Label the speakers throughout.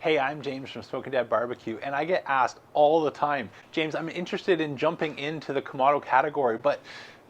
Speaker 1: Hey, I'm James from Smoking Dad Barbecue, and I get asked all the time, James, I'm interested in jumping into the Kamado category, but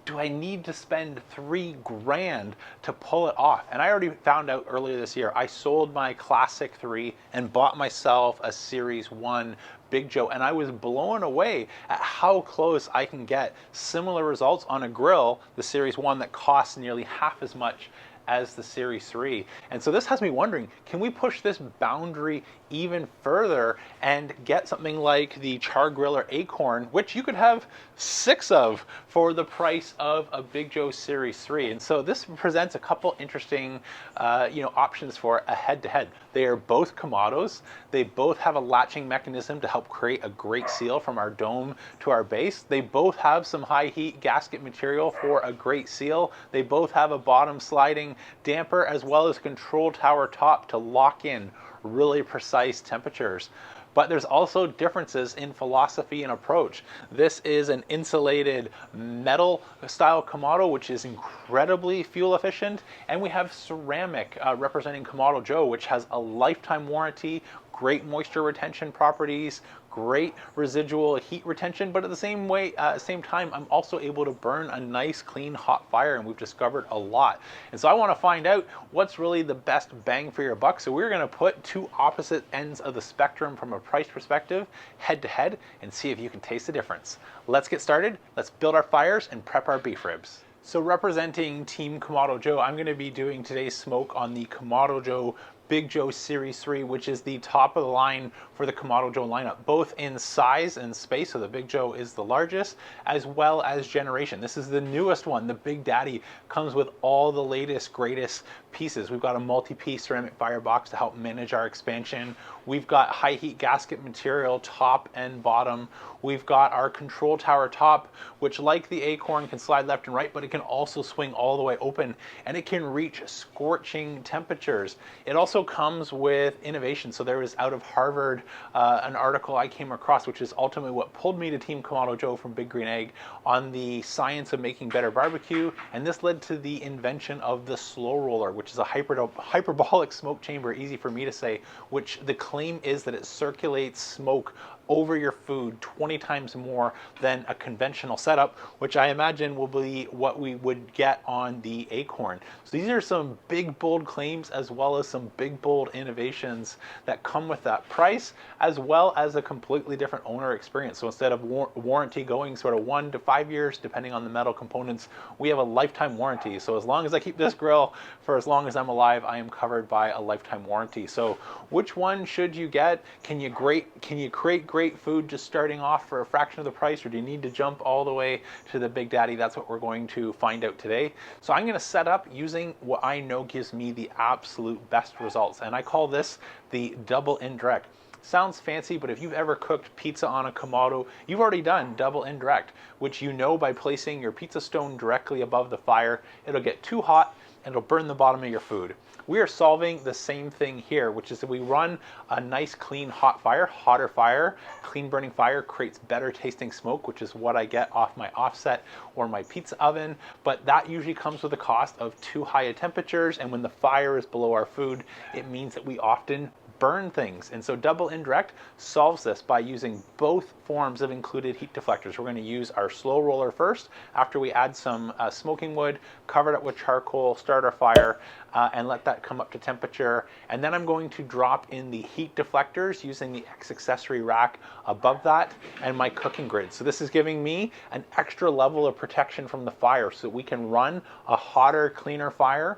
Speaker 1: do I need to spend $3,000 to pull it off? And I already found out earlier this year, I sold my Classic 3 and bought myself a Series 1 Big Joe, and I was blown away at how close I can get similar results on a grill, the Series 1 that costs nearly half as much as the Series 3. And so this has me wondering, can we push this boundary even further and get something like the Chargriller Akorn, which you could have 6 of for the price of a Big Joe Series 3. And so this presents a couple interesting options for a head-to-head. They are both Kamados. They both have a latching mechanism to help create a great seal from our dome to our base. They both have some high heat gasket material for a great seal. They both have a bottom sliding damper as well as control tower top to lock in really precise temperatures. But there's also differences in philosophy and approach. This is an insulated metal style Kamado, which is incredibly fuel efficient. And we have ceramic representing Kamado Joe, which has a lifetime warranty, great moisture retention properties, great residual heat retention, but at the same time, I'm also able to burn a nice, clean, hot fire, and we've discovered a lot. And so I want to find out what's really the best bang for your buck. So we're going to put two opposite ends of the spectrum from a price perspective, head to head, and see if you can taste the difference. Let's get started. Let's build our fires and prep our beef ribs. So representing Team Kamado Joe, I'm going to be doing today's smoke on the Kamado Joe Big Joe Series 3, which is the top of the line for the Kamado Joe lineup, both in size and space. So the Big Joe is the largest, as well as generation. This is the newest one. The Big Daddy comes with all the latest, greatest pieces. We've got a multi-piece ceramic firebox to help manage our expansion. We've got high heat gasket material top and bottom. We've got our control tower top, which like the Akorn can slide left and right, but it can also swing all the way open, and it can reach scorching temperatures. It also comes with innovation. So there was out of Harvard an article I came across, which is ultimately what pulled me to Team Kamado Joe from Big Green Egg, on the science of making better barbecue. And this led to the invention of the slow roller, which is a hyperbolic smoke chamber, easy for me to say, which the claim is that it circulates smoke over your food 20 times more than a conventional setup, which I imagine will be what we would get on the Akorn. So these are some big, bold claims, as well as some big, bold innovations that come with that price, as well as a completely different owner experience. So instead of warranty going sort of 1 to 5 years, depending on the metal components, we have a lifetime warranty. So as long as I keep this grill for as long as I'm alive, I am covered by a lifetime warranty. So which one should you get? Can you create great food just starting off for a fraction of the price, or do you need to jump all the way to the Big Daddy? That's what we're going to find out today. So I'm going to set up using what I know gives me the absolute best results, and I call this the Double Indirect. Sounds fancy, but if you've ever cooked pizza on a Kamado, you've already done Double Indirect, which you know by placing your pizza stone directly above the fire, it'll get too hot and it'll burn the bottom of your food. We are solving the same thing here, which is that we run a nice, clean, hot fire. Hotter fire, clean burning fire creates better tasting smoke, which is what I get off my offset or my pizza oven. But that usually comes with the cost of too high a temperatures. And when the fire is below our food, it means that we often burn things. And so Double Indirect solves this by using both forms of included heat deflectors. We're going to use our slow roller first, after we add some smoking wood, cover it up with charcoal, start our fire, and let that come up to temperature. And then I'm going to drop in the heat deflectors using the X accessory rack above that and my cooking grid. So this is giving me an extra level of protection from the fire, so we can run a hotter, cleaner fire,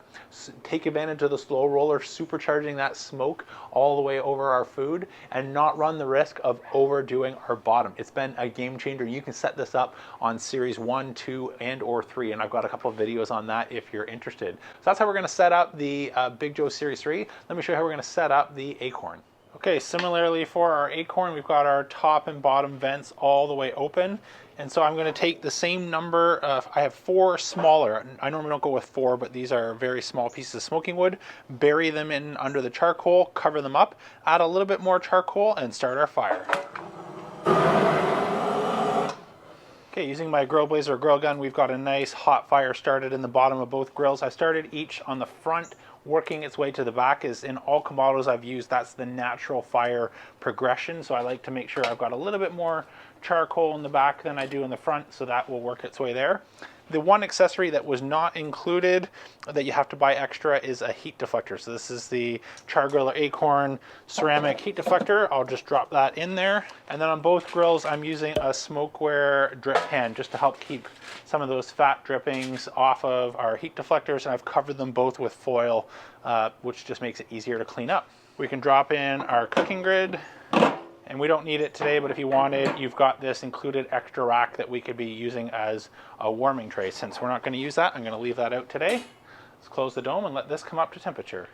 Speaker 1: take advantage of the slow roller, supercharging that smoke all the way over our food, and not run the risk of overdoing our bottom. It's been a game changer. You can set this up on Series 1, 2, and or 3, and I've got a couple of videos on that if you're interested. So that's how we're going to set up the Big Joe Series 3. Let me show you how we're going to set up the Akorn. Okay, similarly for our Akorn, we've got our top and bottom vents all the way open. And so I'm going to take the same number of, I have 4 smaller, I normally don't go with 4, but these are very small pieces of smoking wood, bury them in under the charcoal, cover them up, add a little bit more charcoal, and start our fire. Okay, using my Grill Blazer grill gun, we've got a nice hot fire started in the bottom of both grills. I started each on the front working its way to the back. Is in all Kamados I've used, that's the natural fire progression. So I like to make sure I've got a little bit more charcoal in the back than I do in the front, so that will work its way there. The one accessory that was not included that you have to buy extra is a heat deflector. So this is the Chargriller Akorn ceramic heat deflector. I'll just drop that in there. And then on both grills, I'm using a SmokeWare drip pan just to help keep some of those fat drippings off of our heat deflectors. And I've covered them both with foil, which just makes it easier to clean up. We can drop in our cooking grid. And we don't need it today, but if you wanted, you've got this included extra rack that we could be using as a warming tray. Since we're not going to use that, I'm going to leave that out today. Let's close the dome and let this come up to temperature.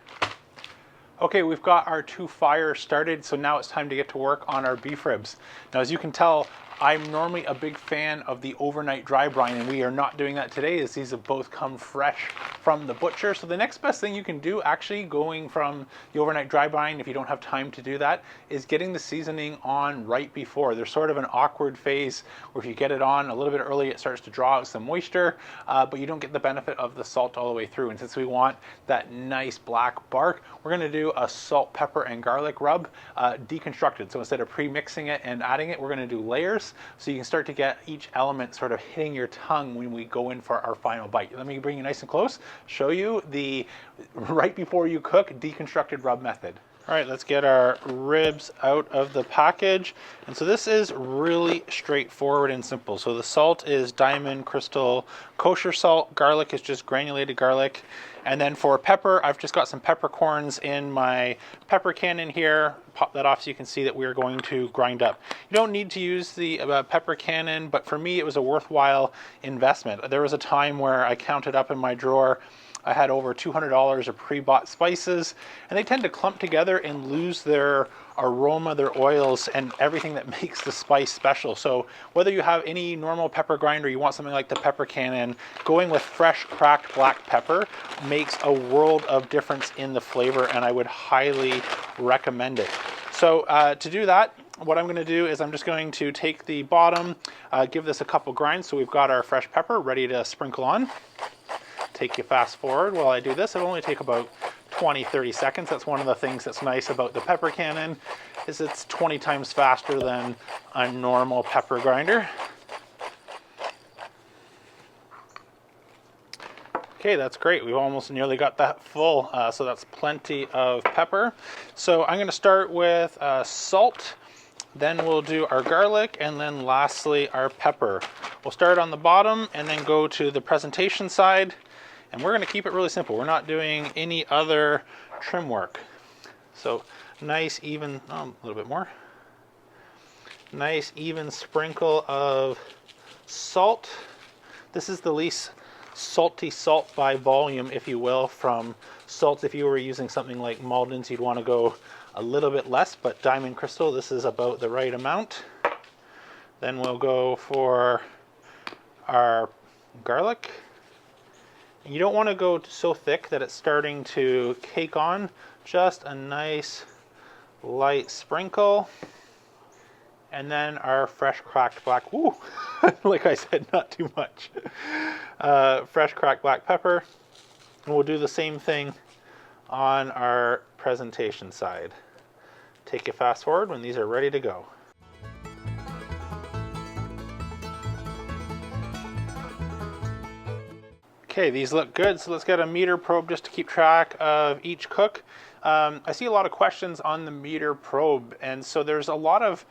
Speaker 1: Okay, we've got our 2 fires started, so now it's time to get to work on our beef ribs. Now, as you can tell, I'm normally a big fan of the overnight dry brine, and we are not doing that today, as these have both come fresh from the butcher. So the next best thing you can do, actually going from the overnight dry brine, if you don't have time to do that, is getting the seasoning on right before. There's sort of an awkward phase where if you get it on a little bit early, it starts to draw out some moisture, but you don't get the benefit of the salt all the way through. And since we want that nice black bark, we're gonna do a salt, pepper, and garlic rub deconstructed. So instead of pre-mixing it and adding it, we're gonna do layers, so you can start to get each element sort of hitting your tongue when we go in for our final bite. Let me bring you nice and close, show you the right before you cook deconstructed rub method. All right, let's get our ribs out of the package. And so this is really straightforward and simple. So the salt is Diamond Crystal kosher salt. Garlic is just granulated garlic. And then for pepper, I've just got some peppercorns in my pepper cannon here. Pop that off so you can see that we are going to grind up. You don't need to use the pepper cannon, but for me, it was a worthwhile investment. There was a time where I counted up in my drawer, I had over $200 of pre-bought spices, and they tend to clump together and lose their aroma, their oils, and everything that makes the spice special. So whether you have any normal pepper grinder, you want something like the pepper cannon, going with fresh cracked black pepper makes a world of difference in the flavor, and I would highly recommend it. So to do that, what I'm going to do is I'm just going to take the bottom, give this a couple grinds, so we've got our fresh pepper ready to sprinkle on. Take you fast forward while I do this. It'll only take about 20-30 seconds. That's one of the things that's nice about the pepper cannon, is it's 20 times faster than a normal pepper grinder. Okay, that's great. We've almost nearly got that full, so that's plenty of pepper. So I'm going to start with salt, then we'll do our garlic, and then lastly our pepper. We'll start on the bottom and then go to the presentation side. And we're going to keep it really simple. We're not doing any other trim work. So nice even, a little bit more. Nice even sprinkle of salt. This is the least salty salt by volume, if you will, from salts. If you were using something like Malden's, you'd want to go a little bit less, but Diamond Crystal, this is about the right amount. Then we'll go for our garlic. You don't want to go so thick that it's starting to cake on. Just a nice light sprinkle. And then our fresh cracked black, woo, like I said, not too much. Fresh cracked black pepper. And we'll do the same thing on our presentation side. Take you fast forward when these are ready to go. Okay, these look good, so let's get a meter probe just to keep track of each cook. I see a lot of questions on the meter probe, and so there's a lot of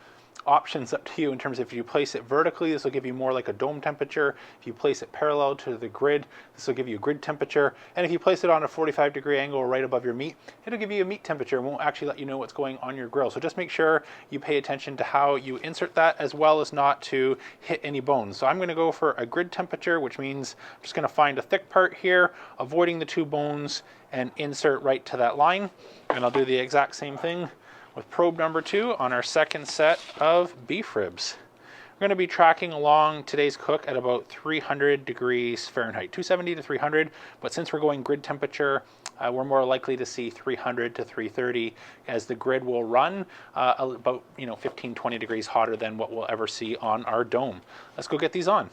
Speaker 1: options up to you in terms of if you place it vertically, this will give you more like a dome temperature. If you place it parallel to the grid, this will give you a grid temperature. And if you place it on a 45-degree angle right above your meat, it'll give you a meat temperature and won't actually let you know what's going on your grill. So just make sure you pay attention to how you insert that, as well as not to hit any bones. So I'm going to go for a grid temperature, which means I'm just going to find a thick part here, avoiding the 2 bones, and insert right to that line. And I'll do the exact same thing with probe number 2 on our second set of beef ribs. We're going to be tracking along today's cook at about 300 degrees Fahrenheit, 270 to 300, but since we're going grid temperature, we're more likely to see 300 to 330 as the grid will run about 15-20 degrees hotter than what we'll ever see on our dome. Let's go get these on.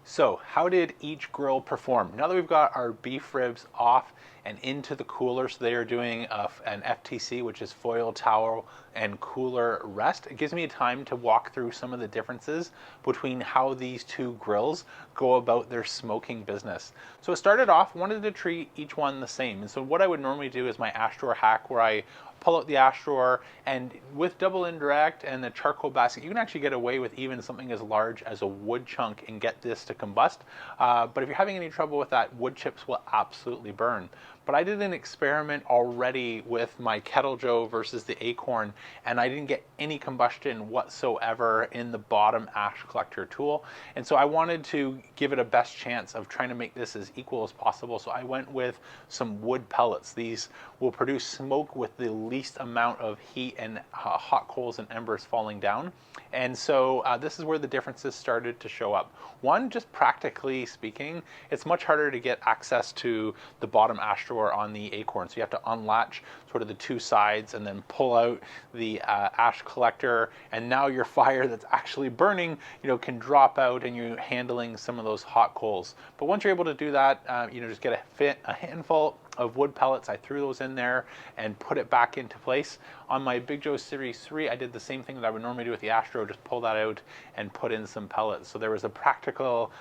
Speaker 1: So how did each grill perform? Now that we've got our beef ribs off and into the cooler, so they are doing an FTC, which is foil towel and cooler rest, it gives me time to walk through some of the differences between how these two grills go about their smoking business. So it started off, wanted to treat each one the same. And so what I would normally do is my ash drawer hack, where I pull out the ash drawer, and with double indirect and the charcoal basket, you can actually get away with even something as large as a wood chunk and get this to combust. But if you're having any trouble with that, wood chips will absolutely burn. But I did an experiment already with my Kettle Joe versus the Akorn, and I didn't get any combustion whatsoever in the bottom ash collector tool. And so I wanted to give it a best chance of trying to make this as equal as possible. So I went with some wood pellets. These will produce smoke with the least amount of heat and hot coals and embers falling down. And so this is where the differences started to show up. One, just practically speaking, it's much harder to get access to the bottom ash drawer on the Akorn. So you have to unlatch sort of the two sides and then pull out the ash collector, and now your fire that's actually burning, can drop out and you're handling some of those hot coals. But once you're able to do that, just get a handful of wood pellets. I threw those in there and put it back into place. On my Big Joe Series 3, I did the same thing that I would normally do with the ash drawer, just pull that out and put in some pellets. So there was a practical,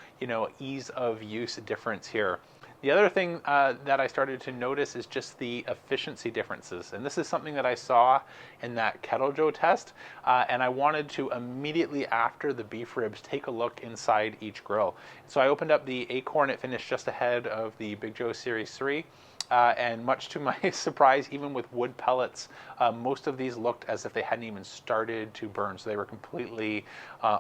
Speaker 1: ease of use difference here. The other thing that I started to notice is just the efficiency differences. And this is something that I saw in that Kettle Joe test. And I wanted to immediately after the beef ribs take a look inside each grill. So I opened up the Akorn. It finished just ahead of the Big Joe Series 3. And much to my surprise, even with wood pellets, most of these looked as if they hadn't even started to burn. So they were completely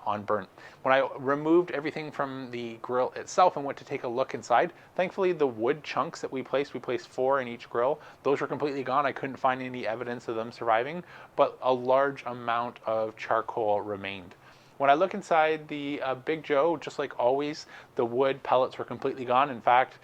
Speaker 1: unburnt. When I removed everything from the grill itself and went to take a look inside, thankfully the wood chunks that we placed 4 in each grill, those were completely gone. I couldn't find any evidence of them surviving, but a large amount of charcoal remained. When I look inside the Big Joe, just like always, the wood pellets were completely gone. In fact,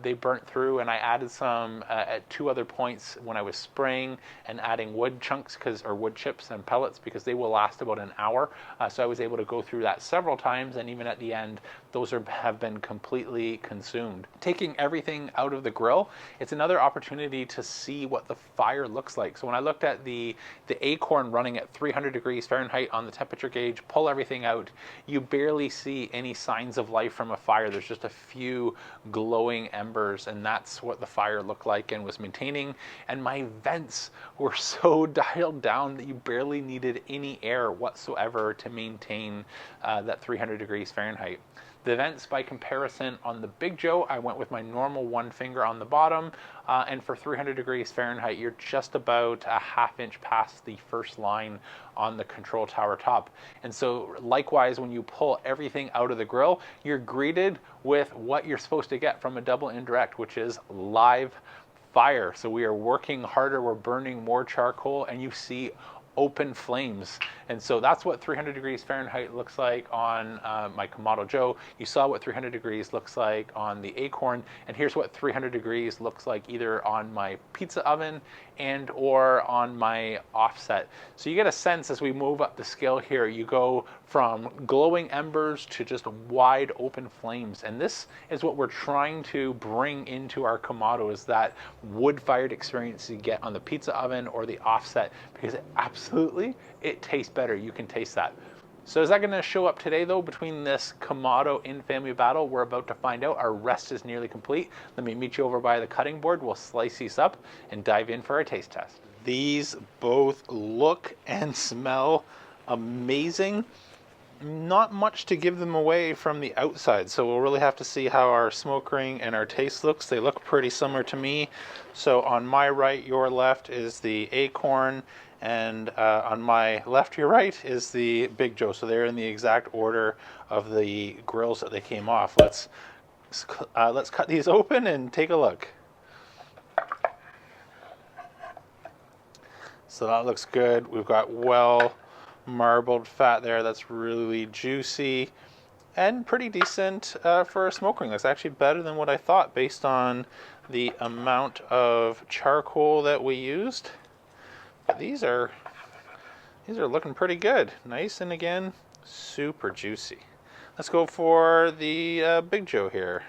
Speaker 1: they burnt through, and I added some at 2 other points when I was spraying and adding wood chunks or wood chips and pellets, because they will last about an hour. So I was able to go through that several times, and even at the end, those have been completely consumed. Taking everything out of the grill, it's another opportunity to see what the fire looks like. So when I looked at the Akorn running at 300 degrees Fahrenheit on the temperature gauge, pull everything out, you barely see any signs of life from a fire. There's just a few glowing embers, and that's what the fire looked like and was maintaining. And my vents were so dialed down that you barely needed any air whatsoever to maintain that 300 degrees Fahrenheit. The vents, by comparison, on the Big Joe, I went with my normal 1 finger on the bottom, and for 300 degrees Fahrenheit, you're just about a ½ inch past the first line on the Kontrol Tower top. And so likewise, when you pull everything out of the grill, you're greeted with what you're supposed to get from a double indirect, which is live fire. So we are working harder, we're burning more charcoal, and you see open flames. And so that's what 300 degrees Fahrenheit looks like on my Kamado Joe. You saw what 300 degrees looks like on the Akorn, and here's what 300 degrees looks like either on my pizza oven and or on my offset. So you get a sense as we move up the scale here, you go from glowing embers to just wide open flames. And this is what we're trying to bring into our Kamado, is that wood-fired experience you get on the pizza oven or the offset, because it tastes better. You can taste that. So is that going to show up today, though, between this Kamado in-family battle? We're about to find out. Our rest is nearly complete. Let me meet you over by the cutting board. We'll slice these up and dive in for our taste test. These both look and smell amazing. Not much to give them away from the outside, so we'll really have to see how our smoke ring and our taste looks. They look pretty similar to me. So on my right, your left is the Akorn, and on my left, your right is the Big Joe. So they're in the exact order of the grills that they came off. Let's cut these open and take a look. So that looks good. We've got well marbled fat there. That's really juicy and pretty decent for a smoke ring. That's actually better than what I thought based on the amount of charcoal that we used. These are looking pretty good. Nice, and again, super juicy. Let's go for the Big Joe here.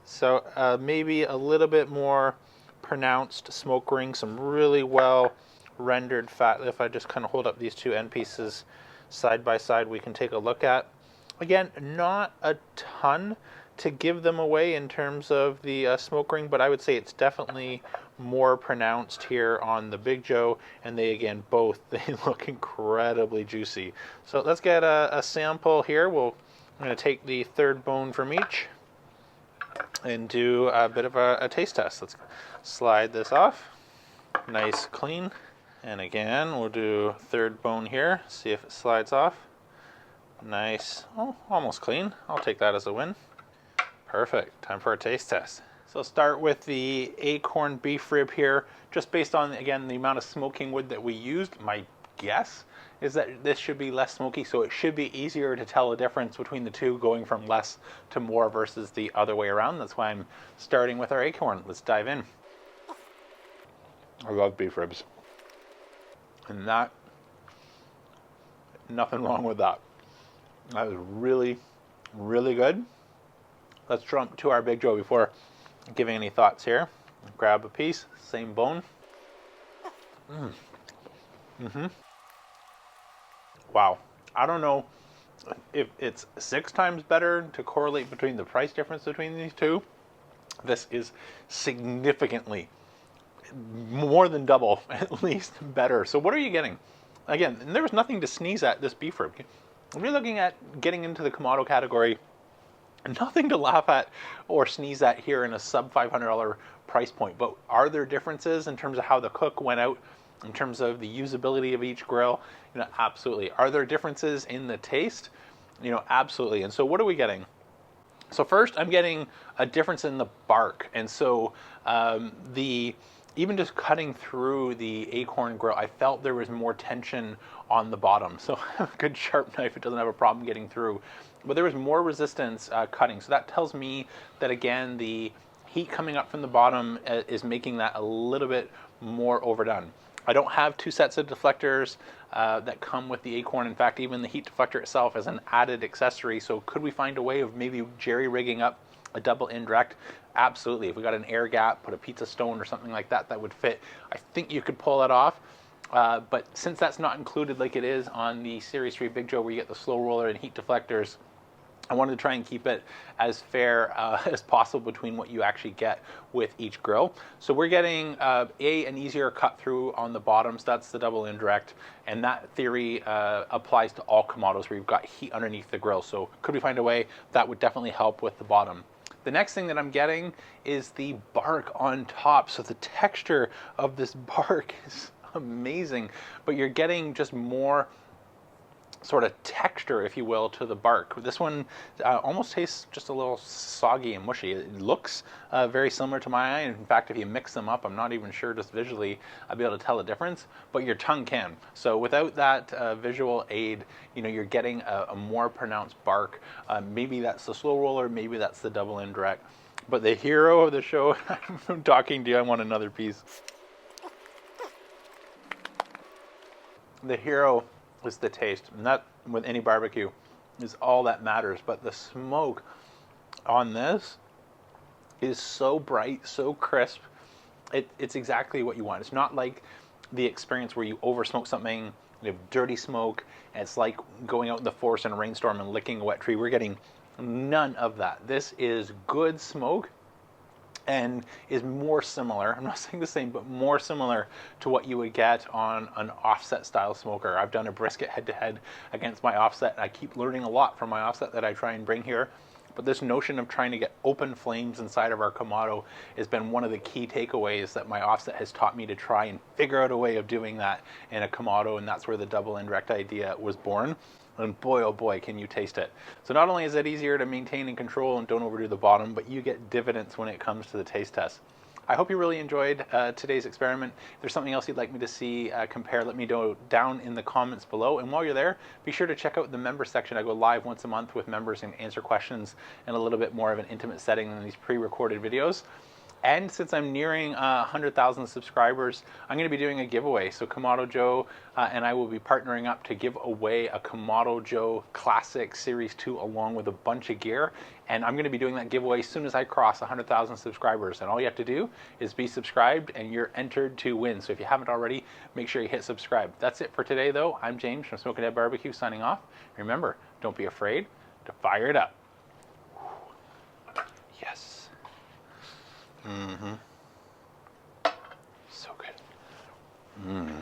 Speaker 1: So maybe a little bit more pronounced smoke ring, some really well rendered fat. If I just kind of hold up these two end pieces side by side, we can take a look at. Again, not a ton to give them away in terms of the smoke ring, but I would say it's definitely more pronounced here on the Big Joe, and they they look incredibly juicy. So let's get a sample here. I'm going to take the third bone from each and do a bit of a taste test. Let's slide this off, nice clean, and again we'll do third bone here, see if it slides off. Nice, oh, almost clean. I'll take that as a win. Perfect, time for a taste test. So start with the Akorn beef rib here, just based on, again, the amount of smoking wood that we used. My guess is that this should be less smoky, so it should be easier to tell a difference between the two, going from less to more versus the other way around. That's why I'm starting with our Akorn. Let's dive in. I love beef ribs, and nothing wrong with that. That was really, really good. Let's jump to our Big Joe before giving any thoughts here. Grab a piece, same bone. Wow. I don't know if it's 6 times better to correlate between the price difference between these two. This is significantly more than double, at least, better. So what are you getting? Again, there was nothing to sneeze at this beef rib. If you're looking at getting into the Kamado category, nothing to laugh at or sneeze at here in a sub $500 price point. But are there differences in terms of how the cook went out, in terms of the usability of each grill? Absolutely. Are there differences in the taste? Absolutely. And so what are we getting? So first, I'm getting a difference in the bark. And so even just cutting through the Akorn grill, I felt there was more tension on the bottom. So a good sharp knife, it doesn't have a problem getting through. But there was more resistance cutting. So that tells me that, again, the heat coming up from the bottom is making that a little bit more overdone. I don't have 2 sets of deflectors that come with the Akorn. In fact, even the heat deflector itself is an added accessory. So could we find a way of maybe jerry-rigging up a double indirect? Absolutely. If we got an air gap, put a pizza stone or something like that, that would fit. I think you could pull that off. But since that's not included like it is on the Series 3 Big Joe, where you get the slow roller and heat deflectors, I wanted to try and keep it as fair as possible between what you actually get with each grill. So we're getting an easier cut through on the bottoms. That's the double indirect, and that theory applies to all Kamados where you've got heat underneath the grill. So could we find a way that would definitely help with the bottom? The next thing that I'm getting is the bark on top. So the texture of this bark is amazing, but you're getting just more sort of texture, if you will, to the bark. This one almost tastes just a little soggy and mushy. It looks very similar to my eye. In fact, if you mix them up, I'm not even sure just visually I'll be able to tell the difference, but your tongue can. So without that visual aid, you're getting a more pronounced bark. Maybe that's the slow roller, maybe that's the double indirect. But the hero of the show, I'm talking to you, I want another piece. The hero is the taste, and that, with any barbecue, is all that matters. But the smoke on this is so bright, so crisp. It's exactly what you want. It's not like the experience where you over smoke something, you have dirty smoke, and it's like going out in the forest in a rainstorm and licking a wet tree. We're getting none of that. This is good smoke and is more similar, I'm not saying the same, but more similar to what you would get on an offset style smoker. I've done a brisket head-to-head against my offset. I keep learning a lot from my offset that I try and bring here. But this notion of trying to get open flames inside of our Kamado has been one of the key takeaways that my offset has taught me to try and figure out a way of doing that in a Kamado, and that's where the double indirect idea was born. And boy, oh boy, can you taste it. So not only is it easier to maintain and control and don't overdo the bottom, but you get dividends when it comes to the taste test. I hope you really enjoyed today's experiment. If there's something else you'd like me to see compare, let me know down in the comments below. And while you're there, be sure to check out the member section. I go live once a month with members and answer questions in a little bit more of an intimate setting than these pre-recorded videos. And since I'm nearing 100,000 subscribers, I'm going to be doing a giveaway. So Kamado Joe and I will be partnering up to give away a Kamado Joe Classic Series 2 along with a bunch of gear. And I'm going to be doing that giveaway as soon as I cross 100,000 subscribers. And all you have to do is be subscribed and you're entered to win. So if you haven't already, make sure you hit subscribe. That's it for today though. I'm James from Smoking Dead Barbecue signing off. Remember, don't be afraid to fire it up. Yes. Mm-hmm. So good. Mm.